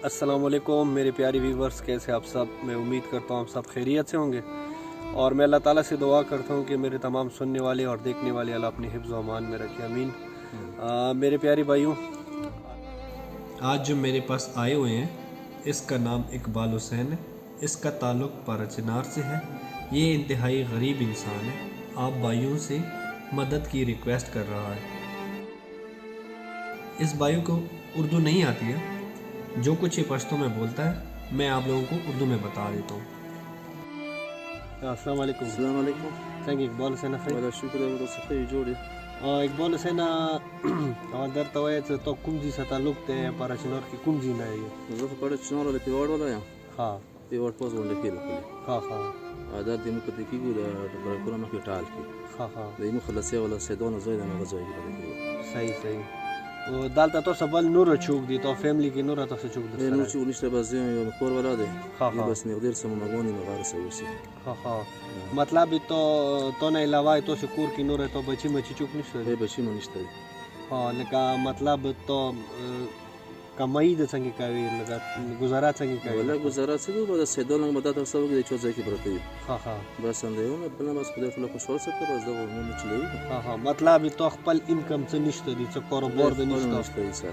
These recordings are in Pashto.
अस्सलाम वालेकुम मेरे प्यारे व्यूवर्स, कैसे आप सब। मैं उम्मीद करता हूँ आप सब खैरियत से होंगे और मैं अल्लाह ताला से दुआ करता हूँ कि मेरे तमाम सुनने वाले और देखने वाले अल्लाह अपने हिफ्ज़ व अमान में रखे, आमीन। मेरे प्यारे भाइयों, आज जो मेरे पास आए हुए हैं इसका नाम इकबाल हुसैन है। इसका ताल्लुक़ पाराचिनार से है। ये इंतहाई गरीब इंसान है। आप भाइयों से मदद की रिक्वेस्ट कर रहा है। इस भाइयों को उर्दू नहीं आती है, जो कुछ ये पश्तो में बोलता है मैं आप लोगों को उर्दू में बता देता हूँ। अस्सलाम वालेकुम। अस्सलाम वालेकुम। څنګه اقبال حسین خیر؟ ولا شکر او تاسو ښه جوړی. اقبال حسین او درته وایي چې ته کوم ځای سره تعلق دی؟ پاراچینار کې کوم ځای نه یې؟ زه خو پاراچینار له پیواړ ولا یم. ها پیواړ پوز ونده کې راغلی. ها ها دا د مو کته کېږي د برکونه مخې ټال کې. ها ها د مو خلاصي ولا سیدونه زوی د نه زوی کې. صحیح صحیح. او دالته تاسو بل نور چوک دي، تو فیملی کې نور تاسو چوک دي؟ نور چې ونشته بس یو کور ولا دی. ها ها بس نه ډیر سم مغونی نه غار سوسی. ها ها مطلب تو نه علاوه تو شکور کې نور ته بچی مچی چوک نشته؟ به بچی مو نشته. ها لکه مطلب تو کمای د څنګه کوي، لکه گزارا څنګه کوي؟ ولا گزارا څه به د سیدونه مدد تاسو وګورئ چې ځای کې پرته وي. ها ها بس اندونه بل نه بس خدای ټول خوشحال سره بس دا مو چلی. ها ها مطلب تو خپل انکم څه نشته دي، څه کاروبار د نشته.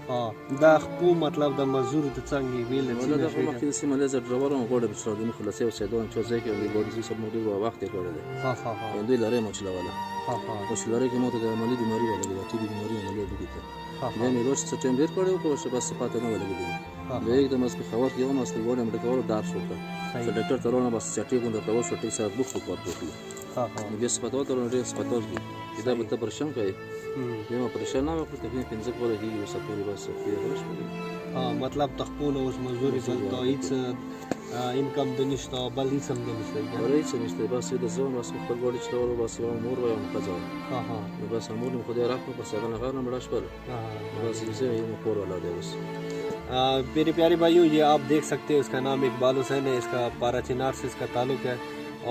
ها دا خو مطلب د مزدور د څنګه ویل چې ولا دا خو مخکې سیمه لزر ډرایور هم غوړه بچو د خلاصي او سیدون چې ځای کې دی بودی سب مو دی وخت یې کړل. ها ها ها دوی لاره مو چلواله. ها ها اوس لاره کې مو ته د عملی بیماری ولګي د ټي بي بیماری ولګي دي. ها دا مې روز سپټمبر کړو کو چې بس پاتې نه ولګي دي. دا एकदम اس په خبر کې هم اصل وړم د کولو دار شو ته. چې ډاکټر ترونه بس چټي کوم درته وشو ټیک سره بوخ کو پاتې. ها ها بیا سپټول ترونه ډیر سپټول کې دا به ته پرشن کوي. ما پرشن نه وکړ ته پنځه کوله کېږي وسه پوری بس ها مطلب تخپونه اوس مزدوري بل ته هیڅ انکم د نشته، بل هیڅ هم نشته. ورې څه نشته بس د زون بس خپل ګاډي چلول بس مور وایم قضا. ها ها بس امور مو خدای راکړو بس هغه نه غواړم مړاش پر. بس یې یو کور ولا دی بس. मेरे प्यारे भाइयों, ये आप देख सकते हैं इसका नाम इकबाल हुसैन है। इसका पाराचिनार से इसका ताल्लुक़ है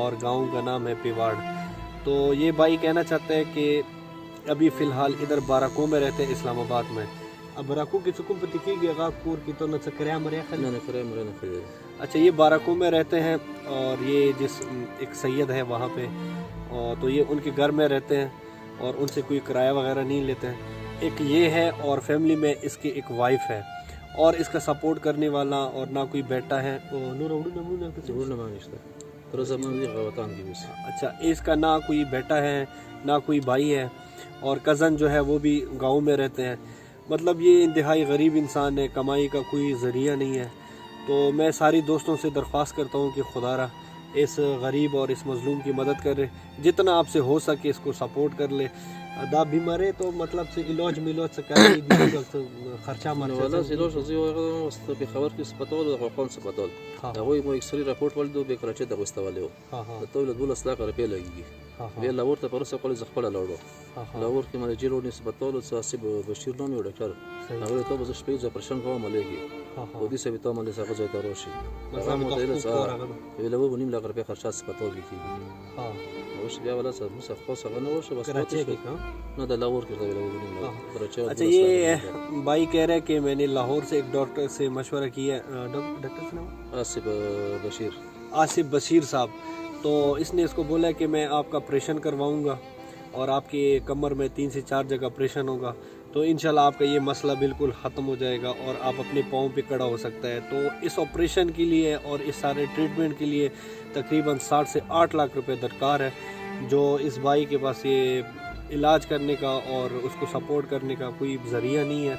और गांव का नाम है पिवाड़। तो ये भाई कहना चाहते हैं कि अभी फ़िलहाल इधर बाराको में रहते हैं, इस्लामाबाद में। अब बाराको की सुकून पति की गया कोर की तो न चक्रिया मरे न. अच्छा, ये बाराको में रहते हैं और ये जिस एक सैयद है वहाँ पे, और तो ये उनके घर में रहते हैं और उनसे कोई किराया वगैरह नहीं लेते हैं। एक ये है और फैमिली में इसकी एक वाइफ है और इसका सपोर्ट करने वाला और ना कोई बेटा है। अच्छा, इसका ना कोई बेटा है ना कोई भाई है और कज़न जो है वो भी गांव में रहते हैं। मतलब ये इंतहाई गरीब इंसान है, कमाई का कोई ज़रिया नहीं है। तो मैं सारी दोस्तों से दरख्वास्त करता हूँ कि खुदारा इस गरीब और इस मज़लूम की मदद करे, जितना आपसे हो सके इसको सपोर्ट कर ले। दा बीमारे तो मतलब से इलाज मिलाज से कर खर्चा मर ولا इलाज زي وست بخبر کې سپټول او قون سپټول هغه مو اکسري راپورټ ولدو به کراچي ته غوستوالو ته ولد بل اصلاح کړ په لګي به لاور ته پرسه کول زخپل لاړو لاور کې مله جیرو نه سپټول صاحب بشیر نوم یو ډاکټر هغه ته بز شپې ز پرشن کوم ملګي او دې سبي ته مله څنګه ځای ته روشي هغه مو ته له سره ویل وو ونیم لګر په خرچه سپټول کې ها اوس بیا ولا سره مو څه خاصه غنه وشه بس نه د لاور کې ویل وو ونیم کراچي. अच्छा, ये भाई कह रहे हैं कि मैंने लाहौर से एक डॉक्टर से मशवरा किया, डॉक्टर से नाम आसिफ बशीर साहब। तो इसने इसको बोला कि मैं आपका ऑपरेशन करवाऊंगा और आपके कमर में 3 से 4 जगह ऑपरेशन होगा, तो इंशाल्लाह आपका ये मसला बिल्कुल ख़त्म हो जाएगा और आप अपने पाँव पे खड़ा हो सकता है। तो इस ऑपरेशन के लिए और इस सारे ट्रीटमेंट के लिए तकरीबन 60 से 8 लाख रुपए दरकार है, जो इस भाई के पास ये इलाज करने का और उसको सपोर्ट करने का कोई ज़रिया नहीं है।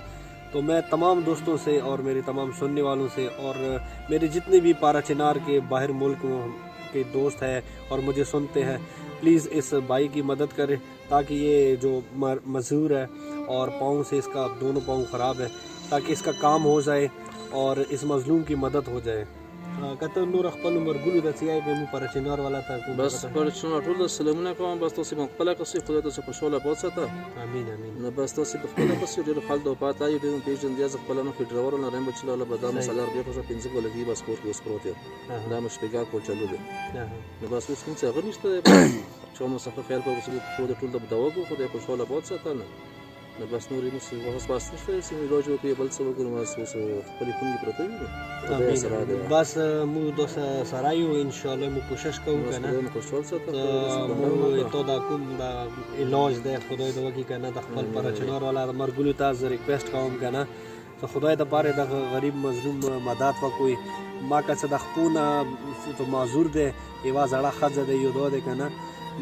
तो मैं तमाम दोस्तों से और मेरे तमाम सुनने वालों से और मेरे जितने भी पाराचिनार के बाहर मुल्क के दोस्त हैं और मुझे सुनते हैं, प्लीज़ इस भाई की मदद करें ताकि ये जो मजदूर है और पाँव से इसका दोनों पाँव ख़राब है, ताकि इसका काम हो जाए और इस मज़लूम की मदद हो जाए. کته نور خپل مرګونو د سیای په پرچینار والا تا بس پرچینار ټول سلامونه کوم. بس تاسو په خپل کسي خدای ته په شوله پاتسته. امين امين. نه بس تاسو په خپل کسي ډیر خپل د پاتای ډیر پیژن دی ځکه خپل نو ډرایور نه رم بچلاله بدام سالار دی په 15 کولګي بس کور کې سپروت دا مش پیګه کول چلو دی. نه بس اوس څنګه غوښته چې مو څه خیر په وسو په ټول د دواګو خدای په شوله پاتسته نه نو بس نورې موږ وخت پاس نشته چې علاج وکړو بل څه وکړو اوس خپلې خونې پرته وي بس مو دو سره یو ان شاء الله مو کوشش کوو کنه تو دا کوم دا علاج دی خدای دې وکړي کنه د خپل پرچنار والا مرګلو ته ریکویسټ کوم کنه ته خدای د پاره د غریب مظلوم مدد وکوي ما که څه د خپونه تو معذور دی یوه زړه ښځه دی یو دا دی کنه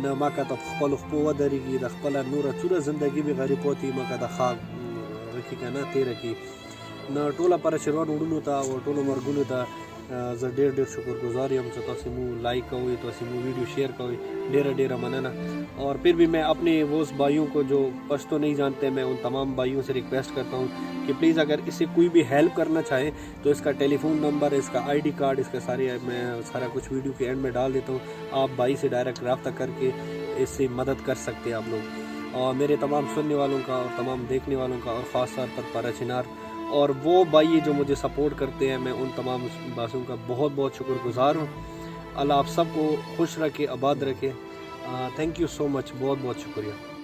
نه ما که ته خپل خپو ودرېږي د خپله نوره څوره زندګي به غریب پاتې ما که د خاک رکي کنه تېره کړي نه ټوله پرچنار وړونو ته او ټولو مرګونو ته زه ډېر شکرگزار یم چې تاسو مو لائک کوئ تاسو مو ویڈیو شیئر کوئ ډېر مننه اور پھر بھی میں اپنے وہ بھائیوں کو جو پشتو نہیں جانتے میں ان تمام بھائیوں سے ریکویسٹ کرتا ہوں کہ پلیز اگر اس سے کوئی بھی ہیلپ کرنا چاہے تو اس کا ٹیلی فون نمبر اس کا ID کارڈ اس کا میں سارا کچھ ویڈیو کے اینڈ میں ڈال دیتا ہوں آپ بھائی سے ڈائریکٹ رابطہ کر کے اس سے مدد کر سکتے ہیں آپ لوگ اور میرے تمام سننے والوں کا اور تمام دیکھنے والوں کا اور خاص طور پر پراچینار اور وہ بھائی جو مجھے سپورٹ کرتے ہیں میں ان تمام باتوں کا بہت شکرگزار ہوں اللہ آپ سب کو خوش رکھے آباد رکھے تھینک یو سو مچ بہت شکریہ